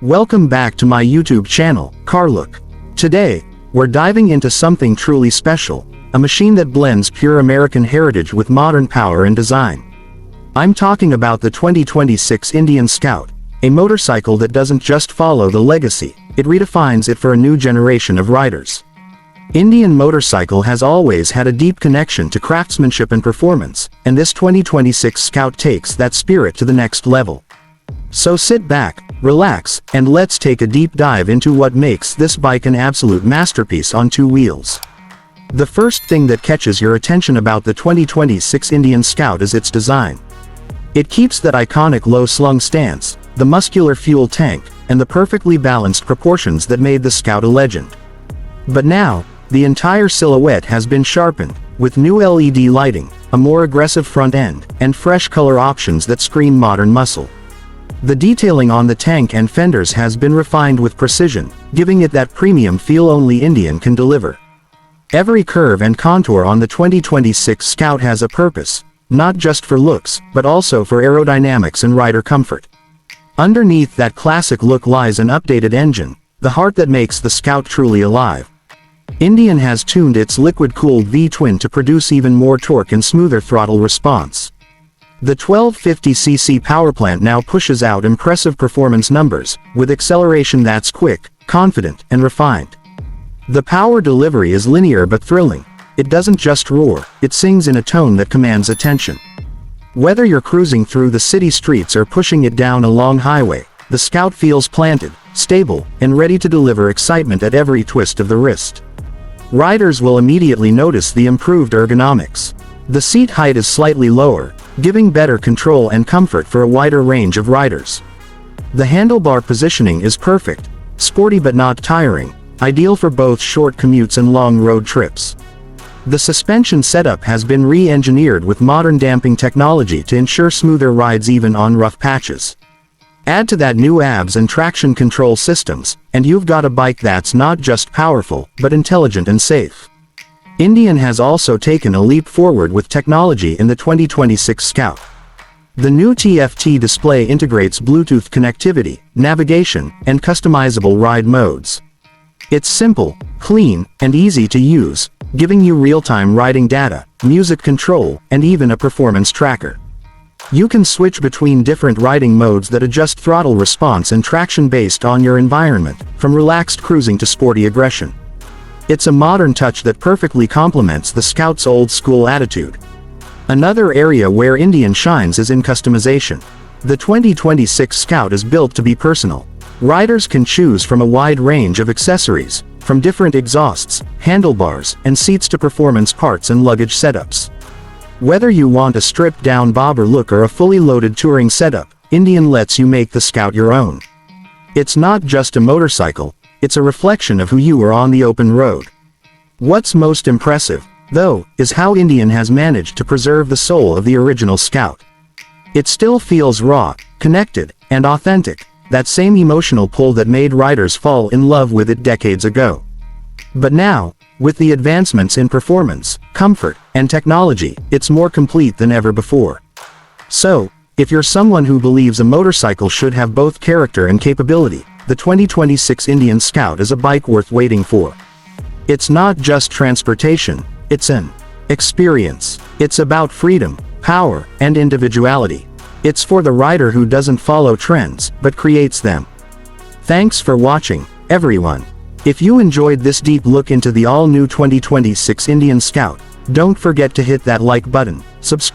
Welcome back to my YouTube channel, Car Look. Today, we're diving into something truly special, a machine that blends pure American heritage with modern power and design. I'm talking about the 2026 Indian Scout, a motorcycle that doesn't just follow the legacy, it redefines it for a new generation of riders. Indian motorcycle has always had a deep connection to craftsmanship and performance, and this 2026 Scout takes that spirit to the next level. So sit back, relax, and let's take a deep dive into what makes this bike an absolute masterpiece on two wheels. The first thing that catches your attention about the 2026 Indian Scout is its design. It keeps that iconic low-slung stance, the muscular fuel tank, and the perfectly balanced proportions that made the Scout a legend. But now, the entire silhouette has been sharpened, with new LED lighting, a more aggressive front end, and fresh color options that scream modern muscle. The detailing on the tank and fenders has been refined with precision, giving it that premium feel only Indian can deliver. Every curve and contour on the 2026 Scout has a purpose, not just for looks, but also for aerodynamics and rider comfort. Underneath that classic look lies an updated engine, the heart that makes the Scout truly alive. Indian has tuned its liquid-cooled V-twin to produce even more torque and smoother throttle response. The 1250cc powerplant now pushes out impressive performance numbers, with acceleration that's quick, confident, and refined. The power delivery is linear but thrilling. It doesn't just roar, it sings in a tone that commands attention. Whether you're cruising through the city streets or pushing it down a long highway, the Scout feels planted, stable, and ready to deliver excitement at every twist of the wrist. Riders will immediately notice the improved ergonomics. The seat height is slightly lower, giving better control and comfort for a wider range of riders. The handlebar positioning is perfect, sporty but not tiring, ideal for both short commutes and long road trips. The suspension setup has been re-engineered with modern damping technology to ensure smoother rides even on rough patches. Add to that new ABS and traction control systems, and you've got a bike that's not just powerful, but intelligent and safe. Indian has also taken a leap forward with technology in the 2026 Scout. The new TFT display integrates Bluetooth connectivity, navigation, and customizable ride modes. It's simple, clean, and easy to use, giving you real-time riding data, music control, and even a performance tracker. You can switch between different riding modes that adjust throttle response and traction based on your environment, from relaxed cruising to sporty aggression. It's a modern touch that perfectly complements the Scout's old-school attitude. Another area where Indian shines is in customization. The 2026 Scout is built to be personal. Riders can choose from a wide range of accessories, from different exhausts, handlebars, and seats to performance parts and luggage setups. Whether you want a stripped-down bobber look or a fully loaded touring setup, Indian lets you make the Scout your own. It's not just a motorcycle, it's a reflection of who you are on the open road. What's most impressive, though, is how Indian has managed to preserve the soul of the original Scout. It still feels raw, connected, and authentic, that same emotional pull that made riders fall in love with it decades ago. But now, with the advancements in performance, comfort, and technology, it's more complete than ever before. So, if you're someone who believes a motorcycle should have both character and capability, the 2026 Indian Scout is a bike worth waiting for. It's not just transportation, it's an experience. It's about freedom, power, and individuality. It's for the rider who doesn't follow trends, but creates them. Thanks for watching, everyone. If you enjoyed this deep look into the all-new 2026 Indian Scout, don't forget to hit that like button, subscribe,